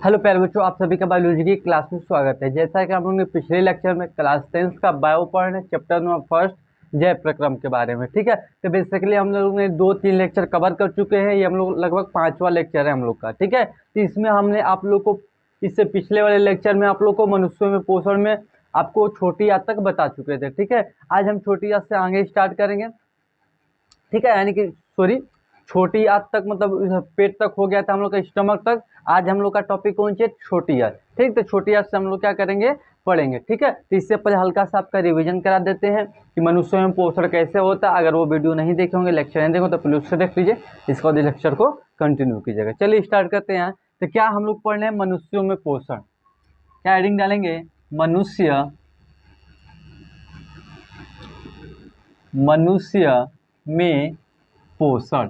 Hello प्यारे बच्चों, आप सभी का बायोलॉजी की क्लास में स्वागत है। जैसा कि हम लोगों ने पिछले लेक्चर में क्लास 10 का बायो पढ़ा है, चैप्टर नंबर फर्स्ट जय प्रक्रम के बारे में। ठीक है, तो बेसिकली हम लोग ने 2-3 लेक्चर कवर कर चुके हैं। ये हम लोग लगभग 5वां लेक्चर है हम लोग का। ठीक है, तो इसमें हमने आप लोग को इससे पिछले वाले लेक्चर में आप लोग को मनुष्यों में पोषण में आपको छोटी आंत तक बता चुके थे। ठीक है, आज हम छोटी आंत से आगे स्टार्ट करेंगे। ठीक है, यानी कि सॉरी, छोटी आंत तक मतलब पेट तक हो गया था हम लोग का, स्टमक तक। आज हम लोग का टॉपिक कौन सी है? छोटी आंत। ठीक, तो छोटी आंत से हम लोग क्या करेंगे? पढ़ेंगे। ठीक है, तो इससे पहले हल्का सा आपका रिवीजन करा देते हैं कि मनुष्यों में पोषण कैसे होता है। अगर वो वीडियो नहीं देखे होंगे, लेक्चर नहीं देखो तो प्लीज उससे देख लीजिए, इसके बाद लेक्चर को कंटिन्यू कीजिएगा। चलिए स्टार्ट करते हैं। तो क्या हम लोग पढ़ रहे हैं? मनुष्यों में पोषण। क्या हेडिंग डालेंगे? मनुष्य में पोषण।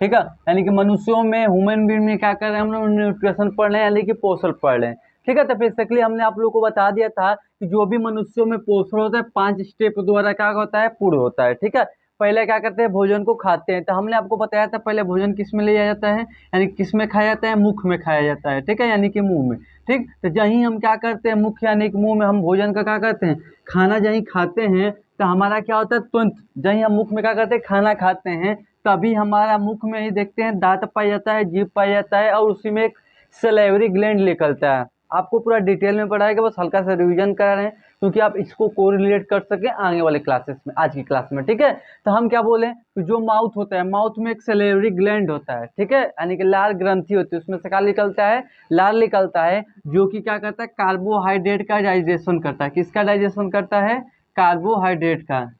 ठीक है, यानी कि मनुष्यों में, ह्यूमन बीइंग में क्या कर रहे हैं हम लोग? न्यूट्रिशन पढ़ रहे हैं, यानी कि पोषण पढ़ रहे हैं। ठीक है, तो बेसिकली हमने आप लोगों को बता दिया था कि जो भी मनुष्यों में पोषण होता है 5 स्टेप द्वारा क्या होता है? पूर्ण होता है। ठीक है, पहले क्या करते हैं? भोजन को खाते हैं। तो हमने आपको बताया था पहले भोजन किस में लिया जाता है, यानी किस में खाया जाता है? मुख में खाया जाता है। ठीक है, यानी कि मुंह में। ठीक, तो जहीं हम क्या करते हैं? मुख यानी कि मुंह में हम भोजन का क्या करते हैं? खाना जहीं खाते हैं तो हमारा क्या होता है? तुरंत जहीं हम मुख में क्या करते हैं? खाना खाते हैं, तभी हमारा मुख में ही देखते हैं दांत पाया जाता है, जीभ पाया जाता है, और उसी में एक सलेवरी ग्लैंड निकलता है। आपको पूरा डिटेल में पढ़ाएगा, बस हल्का सा रिवीजन करा रहे हैं क्योंकि आप इसको कोरिलेट कर सके आगे वाले क्लासेस में, आज की क्लास में। ठीक है, तो हम क्या बोले कि जो माउथ होता है, माउथ में एक सलेवरी ग्लैंड होता है। ठीक है, यानी कि लार ग्रंथि होती है, उसमें से क्या निकलता है? लार निकलता है, जो कि क्या करता है? कार्बोहाइड्रेट का डाइजेशन करता है। किसका डाइजेशन करता है? कार्बोहाइड्रेट का।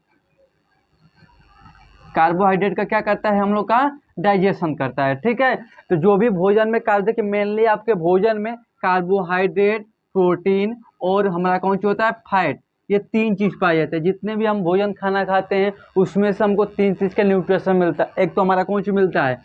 कार्बोहाइड्रेट का क्या करता है? हम लोग का डाइजेशन करता है। ठीक है, तो जो भी भोजन में देखिए मेनली आपके भोजन में कार्बोहाइड्रेट, प्रोटीन और हमारा कौन सी होता है? फैट। ये 3 चीज पाए जाते हैं। जितने भी हम भोजन खाना खाते हैं उसमें से हमको 3 चीज का न्यूट्रिशन मिलता है। एक तो हमारा कौन सी मिलता है?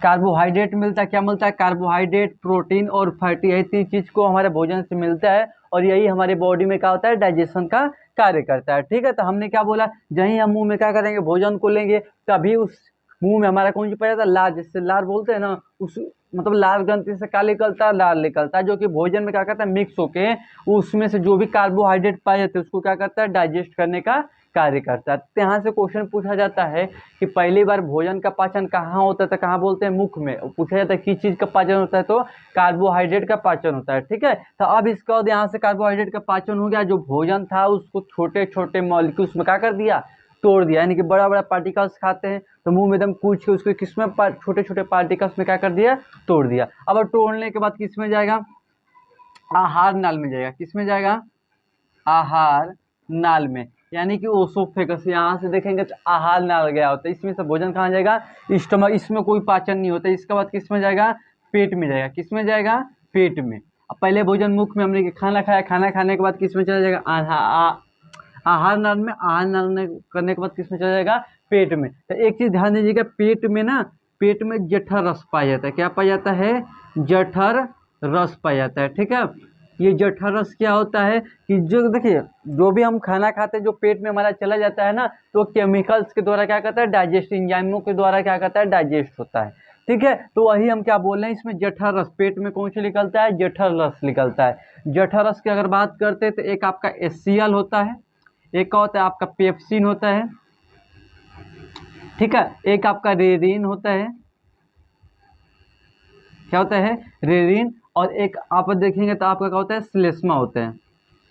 कार्बोहाइड्रेट मिलता है। क्या मिलता है? कार्बोहाइड्रेट, प्रोटीन और फैट। यही 3 चीज को हमारे भोजन से मिलता है और यही हमारे बॉडी में क्या होता है? डाइजेशन का कार्य करता है। ठीक है, तो हमने क्या बोला? जहीं हम मुंह में क्या करेंगे? भोजन को लेंगे, तभी उस मुंह में हमारा कौन सी पाया जाता है? लार। जिससे लार बोलते हैं ना, उस मतलब लार ग्रंथि से क्या निकलता है? लार निकलता है, जो कि भोजन में क्या करता है? मिक्स होके उसमें से जो भी कार्बोहाइड्रेट पाए जाते हैं उसको क्या करता है? डाइजेस्ट करने का कार्य करता है। तो यहाँ से क्वेश्चन पूछा जाता है कि पहली बार भोजन का पाचन कहाँ होता है? तो कहाँ बोलते हैं? मुख में। पूछा जाता है किस चीज का पाचन होता है? तो कार्बोहाइड्रेट का पाचन होता है। ठीक है, तो अब इसके बाद यहाँ से कार्बोहाइड्रेट का पाचन हो गया, जो भोजन था उसको छोटे छोटे मॉलिक्यूल्स में क्या कर दिया? तोड़ दिया, यानी कि बड़ा बड़ा पार्टिकल्स खाते हैं तो मुंह में एकदम कूच के उसको किसमें छोटे छोटे पार्टिकल्स में क्या कर दिया? तोड़ दिया। अब तोड़ने के बाद किस में जाएगा? आहार नाल में जाएगा। किस में जाएगा? आहार नाल में, यानी कि ओसोफेगस। यहाँ से देखेंगे तो आहार नाल गया होता है, इसमें से भोजन कहाँ जाएगा? स्टमक। इसमें कोई पाचन नहीं होता। इसके बाद किस में जाएगा? पेट में जाएगा। किस में जाएगा? पेट में। अब पहले भोजन मुख में हमने खाना खाया, खाना खाने के बाद किस में चला जाएगा? आहार नाल में। आहार नाल में करने के बाद किस में चला जाएगा? पेट में। तो एक चीज ध्यान दीजिएगा, पेट में ना, पेट में जठर रस पाया जाता है। क्या पाया जाता है? जठर रस पाया जाता है। ठीक है, ये जठर रस क्या होता है कि जो देखिए, जो भी हम खाना खाते हैं जो पेट में हमारा चला जाता है ना, तो केमिकल्स के द्वारा क्या करता है? डाइजेस्ट, एंजाइमों के द्वारा क्या करता है? डाइजेस्ट होता है। ठीक है, तो वही हम क्या बोल रहे हैं, इसमें जठर रस, पेट में कौन सा निकलता है? जठर रस निकलता है। जठर रस की अगर बात करते हैं तो एक आपका HCl होता है, एक का होता है आपका पेप्सिन होता है। ठीक है, एक आपका रेरिन होता है। क्या होता है? रेरिन। और एक आप देखेंगे तो आपका क्या होता है? श्लेष्मा होता है।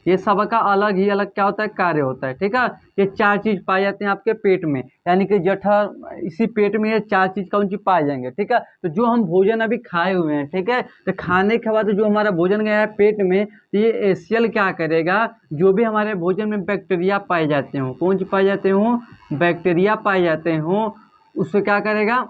ये सबका अलग ही अलग क्या होता है? कार्य होता है। ठीक है, ये 4 चीज पाए जाते हैं आपके पेट में, यानी कि जठर, इसी पेट में ये 4 चीज कौन चीज पाए जाएंगे। ठीक है, तो जो हम भोजन अभी खाए हुए हैं, ठीक है, तो खाने के बाद जो हमारा भोजन गया है पेट में, तो ये HCl क्या करेगा? जो भी हमारे भोजन में बैक्टीरिया पाए जाते हो, कौन चीज पाए जाते हो? बैक्टीरिया पाए जाते हो, उससे क्या करेगा?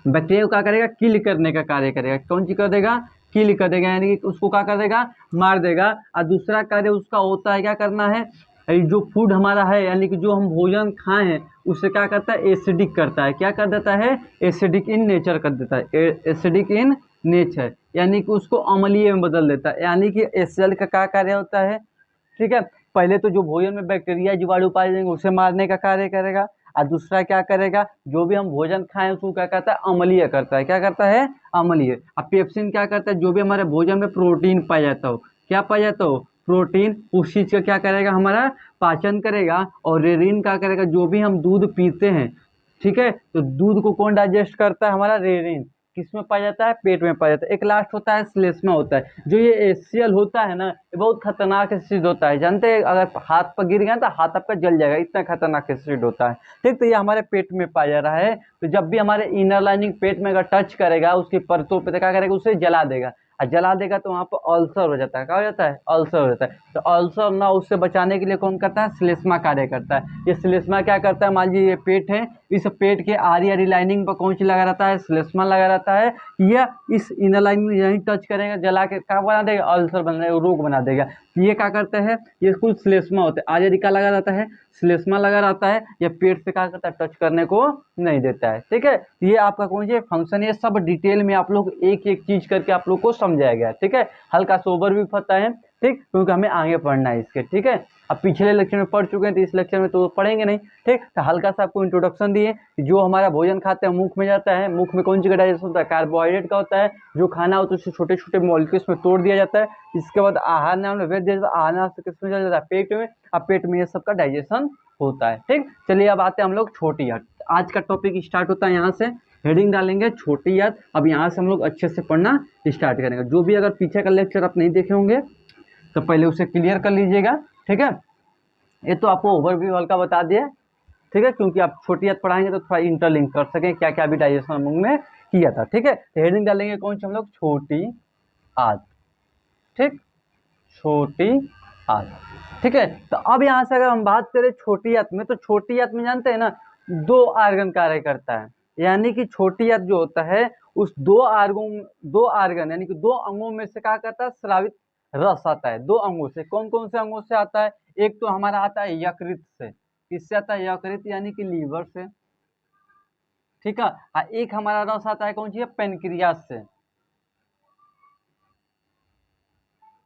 बैक्टीरिया को क्या करेगा? किल करने का कार्य करेगा। कौन सी कर देगा? किल कर देगा, यानी कि उसको क्या कर देगा? मार देगा। और दूसरा कार्य उसका होता है क्या करना है? जो फूड हमारा है, यानी कि जो हम भोजन खाए हैं उससे क्या करता है? एसिडिक करता है। क्या कर देता है? एसिडिक इन नेचर कर देता है। एसिडिक इन नेचर, यानी कि उसको अम्लीय में बदल देता है। यानी कि HCl का क्या कार्य होता है? ठीक है, पहले तो जो भोजन में बैक्टीरिया, जीवाणु पाए जाएंगे उसे मारने का कार्य करेगा। और दूसरा क्या करेगा, जो भी हम भोजन खाएं उसको क्या करता है, अम्लीय करता है। क्या करता है, अम्लीय। अब पेप्सिन क्या करता है, जो भी हमारे भोजन में प्रोटीन पाया जाता हो, क्या पाया जाता हो, प्रोटीन, उस चीज का क्या करेगा, हमारा पाचन करेगा। और रेरिन क्या करेगा, जो भी हम दूध पीते हैं, ठीक है, तो दूध को कौन डाइजेस्ट करता है, हमारा रेरिन। किसमें पाया जाता है, पेट में पाया जाता है। एक लास्ट होता है श्लेष्मा होता है। जो ये एसीएल होता है ना, ये बहुत खतरनाक एसिड होता है, जानते हैं, अगर हाथ पर गिर गया तो हाथ आपका जल जाएगा, इतना खतरनाक एसिड होता है। ठीक, तो ये हमारे पेट में पाया जा रहा है। तो जब भी हमारे इनर लाइनिंग पेट में अगर टच करेगा, उसकी परतों पे क्या करेगा, उसे जला देगा। और जला देगा तो वहाँ पर अल्सर हो जाता है। क्या हो जाता है, अल्सर हो जाता है। तो अल्सर ना, उससे बचाने के लिए कौन करता है, श्लेष्मा कार्य करता है। ये श्लेष्मा क्या करता है, मान लीजिए ये पेट है, इस पेट के आरी आरी लाइनिंग पर कौन सी लगा रहता है, श्लेष्मा लगा रहता है। यह इस इनर लाइनिंग में यहीं टच करेगा, जला के क्या बना देगा, अल्सर बना देगा, रोग बना देगा। ये क्या करते हैं, ये कुल श्लेष्मा होते हैं। आरी आरी का लगा रहता है, श्लेष्मा लगा रहता है। ये पेट से क्या करता है, टच करने को नहीं देता है। ठीक है, ये आपका कौन सी फंक्शन, ये सब डिटेल में आप लोग एक एक चीज करके आप लोग को समझाया गया है। ठीक है, हल्का सा ओवरव्यू पता है, ठीक, क्योंकि हमें आगे पढ़ना है इसके। ठीक है, अब पिछले लेक्चर में पढ़ चुके हैं, तो इस लेक्चर में तो पढ़ेंगे नहीं। ठीक, तो हल्का सा आपको इंट्रोडक्शन दिए। जो हमारा भोजन खाते हैं मुख में जाता है, मुख में कौन सी का डाइजेशन होता है, कार्बोहाइड्रेट का होता है। जो खाना होता है उसे छोटे छोटे मॉलिक्यूल्स में तोड़ दिया जाता है। इसके बाद आहार नाम में भेज दिया जाता है, आहार नाम से किसमें चला जाता है, पेट में। अब पेट में ये सब का डाइजेशन होता है। ठीक, चलिए अब आते हैं हम लोग छोटी आंत। आज का टॉपिक स्टार्ट होता है यहाँ से, हेडिंग डालेंगे छोटी आंत। अब यहाँ से हम लोग अच्छे से पढ़ना स्टार्ट करेंगे। जो भी अगर पीछे का लेक्चर आप नहीं देखे होंगे तो पहले उसे क्लियर कर लीजिएगा। ठीक है, ये तो आपको ओवरव्यू हल्का बता दिया। ठीक है, क्योंकि आप छोटी आंत पढ़ाएंगे तो थोड़ा इंटरलिंक कर सकें क्या क्या भी डाइजेशन हम लोग ने किया था। ठीक है, तो हेडिंग डालेंगे कौन सी हम लोग, छोटी आंत। ठीक, छोटी आंत। ठीक है, तो अब यहाँ से अगर हम बात करें छोटी आंत में, तो छोटी आंत में जानते हैं ना, दो आर्गन कार्य करता है। यानी कि छोटी आंत जो होता है, उस दो आर्गन यानी कि दो अंगों में से क्या करता है, स्रावित रस आता है। दो अंगों से, कौन कौन से अंगों से आता है, एक तो हमारा आता है यकृत से। किससे आता है, यकृत यानी कि लीवर से। ठीक है, और एक हमारा रस आता है कौन सी है, पेनक्रियास से।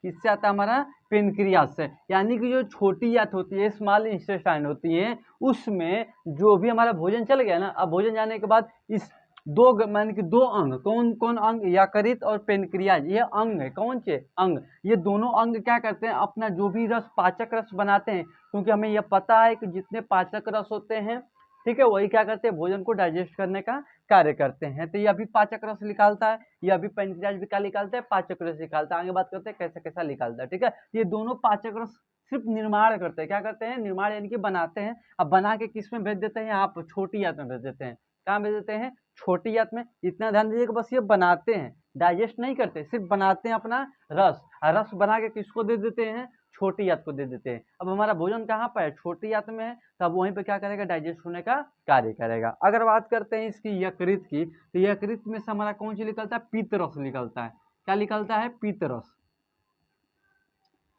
किससे आता है, हमारा पेनक्रियास से। यानी कि जो छोटी आंत होती है, स्मॉल इंटेस्टाइन होती है, उसमें जो भी हमारा भोजन चल गया ना, अब भोजन जाने के बाद इस माने कि दो अंग, कौन कौन अंग, यकृत और पेनक्रियाज, ये अंग है। कौन से अंग, ये दोनों अंग क्या करते हैं, अपना जो भी रस, पाचक रस बनाते हैं। क्योंकि हमें यह पता है कि जितने पाचक रस होते हैं, ठीक है, वही क्या करते हैं, भोजन को डाइजेस्ट करने का कार्य करते हैं। तो यह भी पाचक रस निकालता है, यह भी पेनक्रियाज भी क्या निकालता है, पाचक रस निकालता है। आगे बात करते हैं कैसे कैसा निकालता है। ठीक है, ये दोनों पाचक रस सिर्फ निर्माण करते हैं। क्या करते हैं, निर्माण यानी कि बनाते हैं। अब बना के किस में भेज देते हैं, आप छोटी आंत में भेज देते हैं। कहाँ भेज देते हैं, छोटी आंत में। इतना ध्यान दीजिए कि बस ये बनाते हैं, डाइजेस्ट नहीं करते, सिर्फ बनाते हैं अपना रस। और रस बना के किसको दे देते हैं, छोटी आंत को दे देते हैं। अब हमारा भोजन कहाँ पर है, छोटी आंत में है, तब वहीं पे क्या करेगा, डाइजेस्ट होने का कार्य करेगा। अगर बात करते हैं इसकी यकृत की, तो यकृत में से हमारा कौन सी निकलता है, पित्त रस निकलता है। क्या निकलता है, पित्त रस।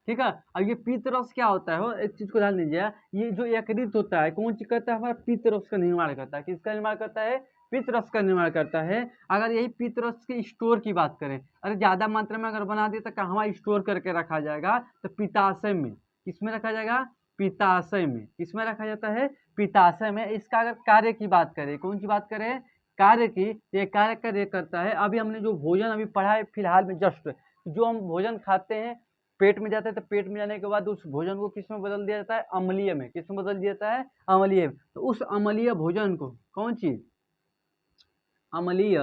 ठीक है, अब ये पित्त रस क्या होता है, हो एक चीज को ध्यान दीजिए, ये जो यकृत होता है कौन सी करता है, हमारा पित्त रस का निर्माण करता है। किसका निर्माण करता है, पित्त रस का निर्माण करता है। अगर यही पित्त रस के स्टोर की बात करें, अगर ज्यादा मात्रा में अगर बना दिए तो कहाँ स्टोर करके रखा जाएगा, तो पित्ताशय में। किसमें रखा जाएगा, पित्ताशय में। किसमें रखा जाता है, पित्ताशय में। इसका अगर कार्य की बात करें, कौन सी बात करें, कार्य की, ये कार्य करता है। अभी हमने जो भोजन अभी पढ़ा है फिलहाल में जस्ट, जो हम भोजन खाते हैं पेट में जाता है, तो पेट में जाने के बाद उस भोजन को किस में बदल दिया जाता है, अम्लीय में। किस में बदल दिया जाता है, अम्लीय में। तो उस अम्लीय भोजन को, कौन चीज, अम्लीय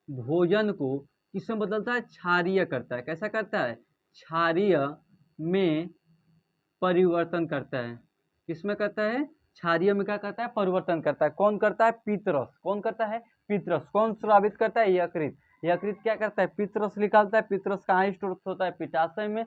भोजन को किस में बदलता है, क्षारीय करता है। कैसा करता है, क्षारीय में परिवर्तन करता है। किसमें करता है, क्षारीय में क्या करता है, परिवर्तन करता है। कौन करता है, पित्तरस। कौन करता है, पित्तरस। कौन स्रावित करता है, यकृत। यकृत क्या करता है, पित्तरस निकालता है। पित्तरस कहाँ स्टोर होता है, पित्ताशय में।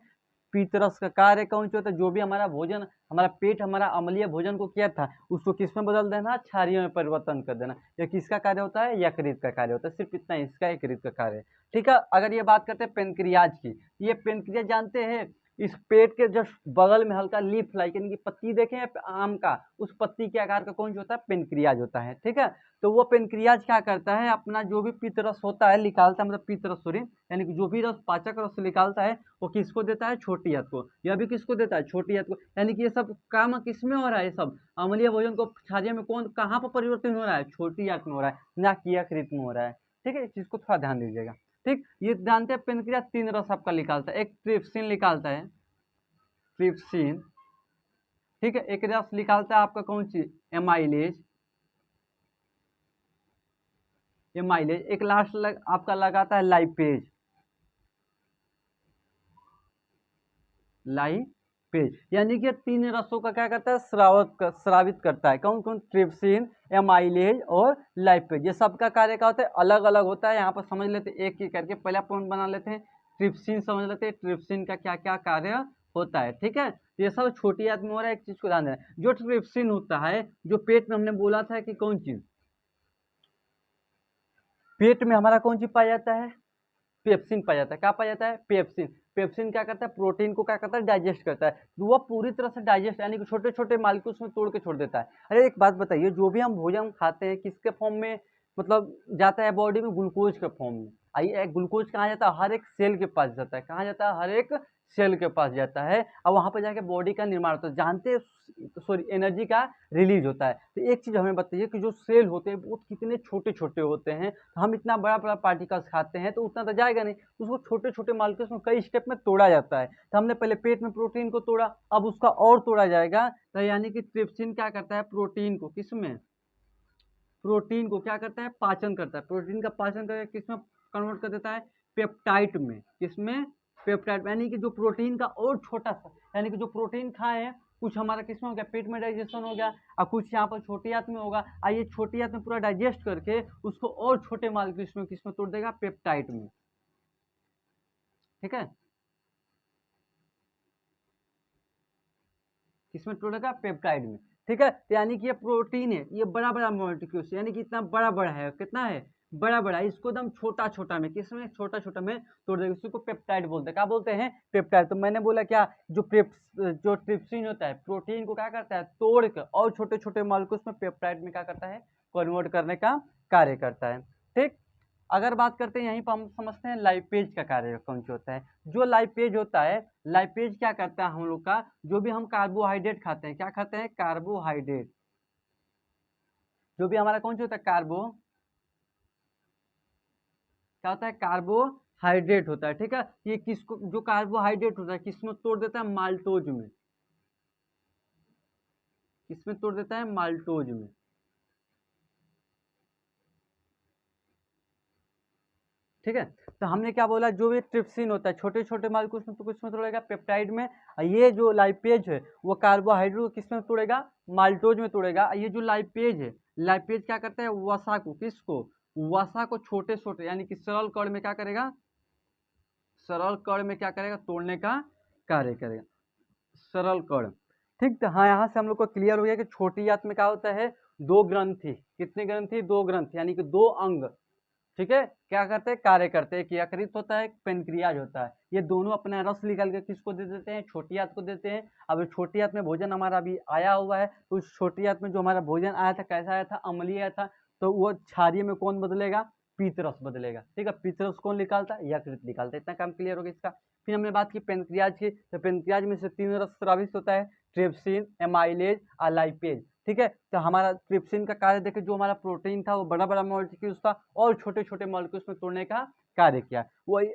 पित्तरस का कार्य कौन सा होता है, जो भी हमारा भोजन, हमारा पेट हमारा अम्लीय भोजन को किया था, उसको किसमें बदल देना, क्षारीय में परिवर्तन कर देना। यह किसका कार्य होता है, यकृत का कार्य होता है। सिर्फ इतना इसका यकृत का कार्य है। ठीक है, अगर ये बात करते हैं पेनक्रियाज की, ये पेनक्रियाज जानते हैं इस पेट के जस्ट बगल में हल्का लीफ लाइक यानी कि पत्ती देखें आम का, उस पत्ती के आकार का कौन जो होता है, पेनक्रियाज होता है। ठीक है, तो वो पेनक्रियाज क्या करता है, अपना जो भी पित्त रस होता है निकालता है, मतलब पित्त रस सॉरी, यानी कि जो भी रस पाचक रस निकालता है वो किसको देता है, छोटी आंत को। यह भी किसको देता है, छोटी आंत को। यानी कि ये सब काम किस में हो रहा है, ये सब अम्लीय भोजन को क्षारीय में कौन कहाँ पर परिवर्तन हो रहा है, छोटी आंत में हो रहा है, ना कि यकृत में हो रहा है। ठीक है, इस चीज को थोड़ा ध्यान दीजिएगा। ठीक, ये जानते हैं पेनक्रियाज 3 रस आपका निकालता है, एक ट्रिप्सिन निकालता है, ट्रिप्सिन। ठीक है, एक रस निकालता है आपका कौन सी, एमाइलेज, एमाइलेज। एक लास्ट आपका लगाता है लाइपेज, लाइपेज। यानी कि 3 रसों का क्या करता है, स्रावित करता है। कौन कौन, ट्रिप्सिन, एमाइलेज और लाइपेज। ये सबका कार्य क्या होता है, अलग अलग होता है। यहाँ पर समझ लेते हैं एक एक करके, पहला पॉइंट बना लेते हैं, ट्रिप्सिन समझ लेते हैं, ट्रिप्सिन का क्या क्या कार्य होता है। ठीक है, ये सब छोटी आंत में हो रहा है, एक चीज को ध्यान देना। जो ट्रिप्सिन होता है, जो पेट में हमने बोला था कि कौन चीज, पेट में हमारा कौन चीज पाया जाता है, पेप्सिन पाया जाता है। क्या पाया जाता है, पेप्सिन। पेप्सिन क्या करता है, प्रोटीन को क्या करता है, डाइजेस्ट करता है। तो वह पूरी तरह से डाइजेस्ट यानी कि छोटे छोटे मालिक्यूल्स में तोड़ के छोड़ देता है। अरे एक बात बताइए, जो भी हम भोजन खाते हैं किसके फॉर्म में मतलब जाता है बॉडी में, ग्लूकोज के फॉर्म में। आइए, ग्लूकोज कहाँ जाता है, हर एक सेल के पास जाता है। कहाँ जाता है, हर एक सेल के पास जाता है, और वहां पर जाके बॉडी का निर्माण होता है, जानते हैं, सॉरी, एनर्जी का रिलीज होता है। तो एक चीज हमें बताइए कि जो सेल होते हैं वो कितने छोटे छोटे होते हैं। तो हम इतना बड़ा बड़ा पार्टिकल्स खाते हैं तो उतना तो जाएगा नहीं, उसको छोटे छोटे मालिक्यूल्स में कई स्टेप में तोड़ा जाता है। तो हमने पहले पेट में प्रोटीन को तोड़ा, अब उसका और तोड़ा जाएगा। तो यानी कि ट्रिप्सिन क्या करता है, प्रोटीन को किसमें, प्रोटीन को क्या करता है, पाचन करता है। प्रोटीन का पाचन करके किसमें कन्वर्ट कर देता है, पेप्टाइड में। किसमें, पेप्टाइड। यानी कि जो प्रोटीन का और छोटा सा, यानी कि जो प्रोटीन खाए हैं कुछ हमारा किसमें हो गया, पेट में डाइजेशन हो गया, और कुछ यहाँ पर छोटी आंत में होगा। आइए, छोटी आंत में पूरा डाइजेस्ट करके उसको और छोटे मालिक्यूल्स में किसमें तोड़ देगा, पेप्टाइड में। ठीक है, किसमें तोड़ेगा, पेप्टाइड में। ठीक है, तो यानी कि ये प्रोटीन है, ये बड़ा बड़ा मॉलिक्यूल्स, यानी कि इतना बड़ा बड़ा है, कितना है, बड़ा बड़ा है। इसको एकदम छोटा छोटा में, किसमें, छोटा छोटा में तोड़ देगा, इसी को पेप्टाइड बोलते हैं। क्या बोलते हैं, पेप्टाइड। तो मैंने बोला क्या, जो ट्रिप्सिन होता है, प्रोटीन को क्या करता है, तोड़ कर और छोटे छोटे मॉलिक्यूल्स में पेप्टाइड में क्या करता है, कन्वर्ट करने का कार्य करता है। ठीक, अगर बात करते हैं, यहीं पर हम समझते हैं लाइपेज का कार्य कौन सा होता है। जो लाइपेज होता है, लाइपेज क्या करता है, हम लोग का जो भी हम कार्बोहाइड्रेट खाते हैं, क्या खाते हैं, कार्बोहाइड्रेट। जो भी हमारा कौन सा होता है, क्या होता है, कार्बोहाइड्रेट होता है। ठीक है, ये किसको, जो कार्बोहाइड्रेट होता है किसमें तोड़ देता है, माल्टोज में। किसमें तोड़ देता है, माल्टोज में। ठीक है, तो हमने क्या बोला, जो भी ट्रिप्सिन होता है छोटे छोटे मालिक्यूल्स में तो किसमें तोड़ेगा, पेप्टाइड में। और ये जो लाइपेज है वो कार्बोहाइड्रेट को किसमें तोड़ेगा, माल्टोज में तोड़ेगा। ये जो लाइपेज है, लाइपेज क्या करता है, वसा को, किसको, वसा को छोटे छोटे यानी कि सरल कण में क्या करेगा, सरल कण में क्या करेगा, तोड़ने का कार्य करेगा, सरल कण। ठीक, तो हाँ, यहाँ से हम लोग को क्लियर हो गया कि छोटी आंत में क्या होता है, दो ग्रंथि। कितनी ग्रंथि, दो ग्रंथि, यानी कि दो अंग। ठीक है, क्या करते हैं, कार्य करते हैं। एक यकृत होता है, एक पेनक्रियाज होता है। ये दोनों अपना रस निकाल के किसको दे देते हैं, छोटी आंत को देते हैं। अब छोटी आंत में भोजन हमारा अभी आया हुआ है, तो उस छोटी आंत में जो हमारा भोजन आया था कैसा आया था, अम्लीय आया था। तो वो क्षारीय में कौन बदलेगा, पीत रस बदलेगा। ठीक है, पीत रस कौन निकालता है, यकृत निकालता है। इतना काम क्लियर हो गया इसका। फिर हमने बात की पेनक्रियाज की, तो पेनक्रियाज में से 3 रस स्रावित होता है, ट्रिप्सिन, एमाइलेज और लाइपेज। ठीक है, तो हमारा ट्रिप्सिन का कार्य देखिए, जो हमारा प्रोटीन था वो बड़ा बड़ा मॉलिक्यूल्स था और छोटे छोटे मॉलिक्यूल्स में तोड़ने का कार्य किया। वही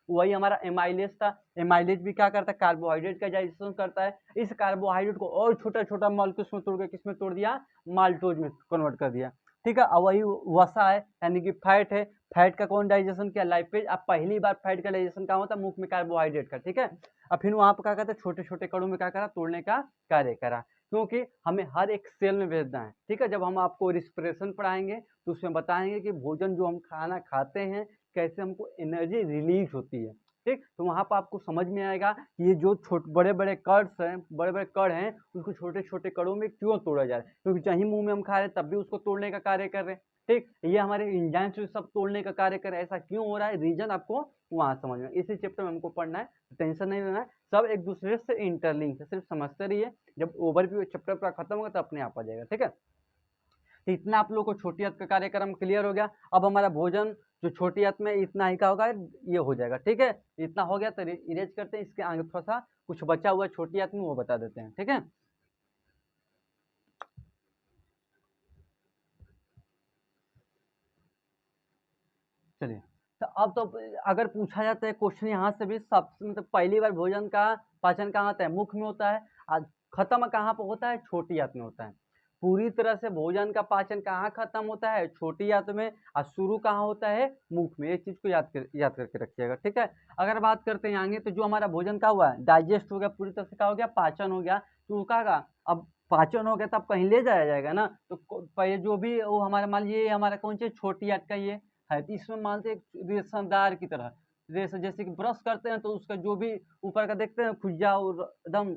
वही हमारा एमाइलेज था। एमाइलेज भी क्या करता है, कार्बोहाइड्रेट का डाइजेशन करता है। इस कार्बोहाइड्रेट को और छोटा छोटा मॉलिक्यूल्स में तोड़ के किसमें तोड़ दिया, माल्टोज में कन्वर्ट कर दिया। ठीक है, और वही वसा है यानी कि फैट है। फैट का कौन डाइजेशन किया, लाइपेज। अब पहली बार फैट का डाइजेशन कहाँ होता है, मुख में, कार्बोहाइड्रेट का। ठीक है, अब फिर वहां पर क्या करते हैं, छोटे छोटे कणों में क्या करा, तोड़ने का कार्य करा। क्योंकि हमें हर एक सेल में भेजना है। ठीक है, जब हम आपको रिस्पिरेशन पढ़ाएंगे तो उसमें बताएंगे कि भोजन जो हम खाना खाते हैं कैसे हमको एनर्जी रिलीज होती है। ठीक। तो वहाँ पर आपको समझ में आएगा कि ये जो बड़े बड़े कड्स हैं, बड़े बड़े कण हैं, उसको छोटे छोटे कणों में क्यों तोड़ा जा रहा है, क्योंकि जहीं मुंह में हम खा रहे हैं तब भी उसको तोड़ने का कार्य कर रहे हैं। ठीक, ये हमारे एंजाइम्स से सब तोड़ने का कार्य कर रहे हैं। ऐसा क्यों हो रहा है, रीजन आपको वहाँ समझ में, इसी चैप्टर में हमको पढ़ना है, टेंशन नहीं लेना है, सब एक दूसरे से इंटरलिंक है, सिर्फ समझते रहिए। जब ओवरव्यू चैप्टर पूरा खत्म होगा तो अपने आप आ जाएगा। ठीक है, तो इतना आप लोगों को छोटी हद का कार्यक्रम क्लियर हो गया। अब हमारा भोजन जो छोटी हद में इतना ही का होगा, ये हो जाएगा। ठीक है, इतना हो गया तो इरेज करते हैं, इसके आगे थोड़ा सा कुछ बचा हुआ छोटी हद में वो बता देते हैं। ठीक है, चलिए। तो अब तो अगर पूछा जाता है क्वेश्चन यहाँ से भी, सबसे मतलब पहली बार भोजन का पाचन कहाँ होता है, मुख में होता है, और खत्म कहाँ पर होता है, छोटी आंत में होता है। पूरी तरह से भोजन का पाचन कहाँ खत्म होता है, छोटी आंत में, और शुरू कहाँ होता है, मुख में। ये चीज को याद करके रखिएगा। ठीक है, अगर बात करते हैं आगे, तो जो हमारा भोजन का हुआ डाइजेस्ट हो गया, पूरी तरह से क्या हो गया, पाचन हो गया, तो का अब पाचन हो गया तो अब कहीं ले जाया जाएगा ना, तो पहले जो भी वो हमारा, मान लीजिए हमारा कौन सी छोटी आंत का ये है, तो इसमें मानते एक रेशेदार की तरह, रेशा, जैसे कि ब्रश करते हैं तो उसका जो भी ऊपर का देखते हैं खुजा और एकदम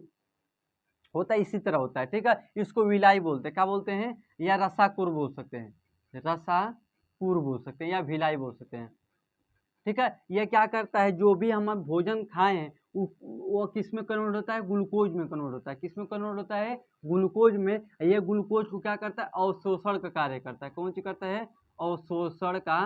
होता है, इसी तरह होता है। ठीक है, इसको विलाई बोलते हैं, क्या बोलते हैं, या रसाकुर बोल सकते हैं, रसाकुर बोल सकते हैं, या भिलाई बोल सकते हैं। ठीक है, ये क्या करता है, जो भी हम भोजन खाए हैं वो किस में कन्वर्ट होता है, ग्लूकोज में कन्वर्ट होता है। किस में कन्वर्ट होता है, ग्लूकोज में। ये ग्लूकोज को क्या करता है, अवशोषण का कार्य करता है। कौन सी करता है, अवशोषण का,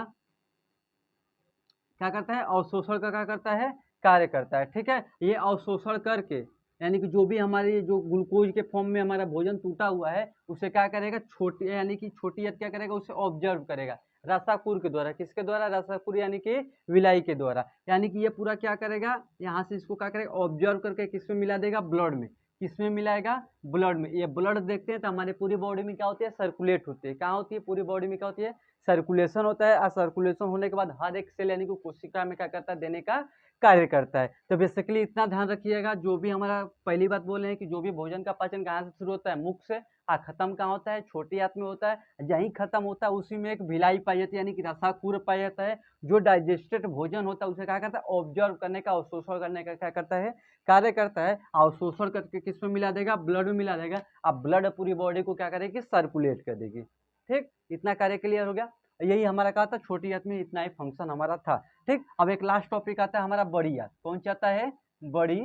क्या करता है, अवशोषण का क्या करता है, कार्य करता है। ठीक है, ये अवशोषण करके, यानी कि जो भी हमारे जो ग्लूकोज के फॉर्म में हमारा भोजन टूटा हुआ है, उसे क्या करेगा, छोटी, यानी कि छोटी क्या करेगा, उसे ऑब्जर्व करेगा रसाकुर के द्वारा। किसके द्वारा, रसाकुर यानी कि विलाई के द्वारा। यानी कि ये पूरा क्या करेगा, यहाँ से इसको क्या करेगा, ऑब्जर्व करके किसमें मिला देगा, ब्लड में। किसमें मिलाएगा, ब्लड में। ये ब्लड देखते हैं तो हमारे पूरी बॉडी में क्या होती है, सर्कुलेट होती है। कहाँ होती है, पूरी बॉडी में क्या होती है, सर्कुलेशन होता है। और सर्कुलेशन होने के बाद हर एक सेल यानी कि कोशिका में क्या करता है, देने का कार्य करता है। तो बेसिकली इतना ध्यान रखिएगा, जो भी हमारा पहली बात बोले हैं कि जो भी भोजन का पाचन कहाँ से शुरू होता है, मुख से, और खत्म कहाँ होता है, छोटी आंत में होता है। जहीं खत्म होता है उसी में एक भिलाई पाई जाती है, यानी कि रसाकुर पाया जाता है। जो डाइजेस्टेड भोजन होता है उसे क्या करता है, ऑब्जर्व करने का, अवशोषण करने का क्या करता है, कार्य करता है। अवशोषण करके किसमें मिला देगा, ब्लड में मिला देगा। अब ब्लड पूरी बॉडी को क्या करेगी, सर्कुलेट कर देगी। ठीक, इतना कार्य क्लियर हो गया। यही हमारा कहा था, छोटी आंत में इतना ही फंक्शन हमारा था। ठीक, अब एक लास्ट टॉपिक आता है हमारा, बड़ी आंत। कौन सा आता है, बड़ी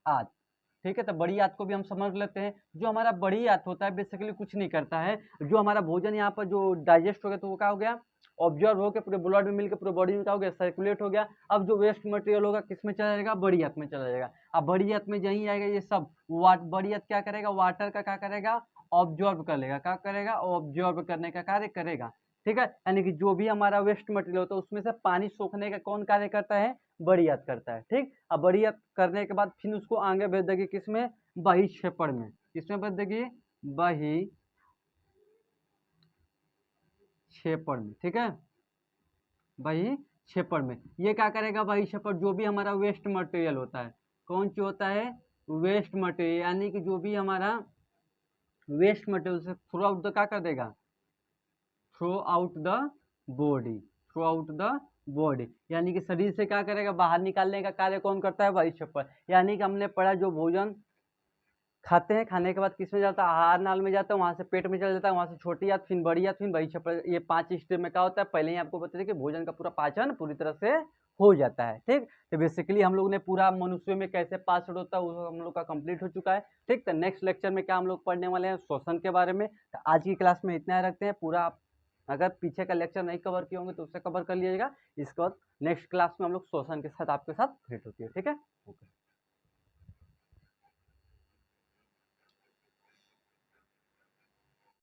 आंत। ठीक है, तो बड़ी आंत को भी हम समझ लेते हैं। जो हमारा बड़ी आंत होता है बेसिकली कुछ नहीं करता है, जो हमारा भोजन यहाँ पर जो डाइजेस्ट हो गया तो वो क्या हो गया, ऑब्जर्व होकर पूरे ब्लड में मिलकर पूरे बॉडी में क्या हो गया, सर्कुलेट हो गया। अब जो वेस्ट मटेरियल होगा किस में चला जाएगा, बड़ी आंत में चला जाएगा। अब बड़ी आंत में जहीं आएगा ये सब, बड़ी आंत क्या करेगा, वाटर का क्या करेगा, ऑब्जर्व कर लेगा। क्या करेगा, ऑब्जर्व करने का कार्य करेगा। ठीक है, यानी कि जो भी हमारा वेस्ट मटेरियल होता है उसमें से पानी सोखने का कौन कार्य करता है, बड़ी आंत करता है। ठीक, अब बड़ी आंत करने के बाद फिर उसको आगे भेज देगी किसमें, बहिक्षेपण में। किसमें भेज देगी, बहिक्षेपण में। ठीक है, बहिक्षेपण में ये क्या करेगा, बहिक्षेपण जो भी हमारा वेस्ट मटेरियल होता है, कौन सी होता है, वेस्ट मटेरियल, यानी कि जो भी हमारा वेस्ट मटेरियल से थ्रू आउट द क्या कर देगा, through out the body, through out the body, यानी कि शरीर से क्या करेगा, बाहर निकालने का कार्य कौन करता है, बहिक्षेपण। यानी कि हमने पढ़ा, जो भोजन खाते हैं, खाने के बाद किस में जाता है, आहार नाल में जाता है, वहाँ से पेट में चला जाता है, वहाँ से छोटी आंत, फिर बड़ी आंत, फिर बहिक्षेपण। ये 5 स्टेप में क्या होता है, पहले ही आपको बता दें कि भोजन का पूरा पाचन पूरी तरह से हो जाता है। ठीक, तो बेसिकली हम लोग ने पूरा मनुष्य में कैसे पाचन होता है वो हम लोग का कंप्लीट हो चुका है। ठीक, तो नेक्स्ट लेक्चर में क्या हम लोग पढ़ने वाले हैं, श्वसन के बारे में। तो आज की क्लास में इतना ही रखते हैं। पूरा अगर पीछे का लेक्चर नहीं कवर किए होंगे तो उसे कवर कर लीजिएगा। इसके बाद नेक्स्ट क्लास में हम लोग श्वसन के साथ आपके साथ भेंट होती है। ठीक है, ओके।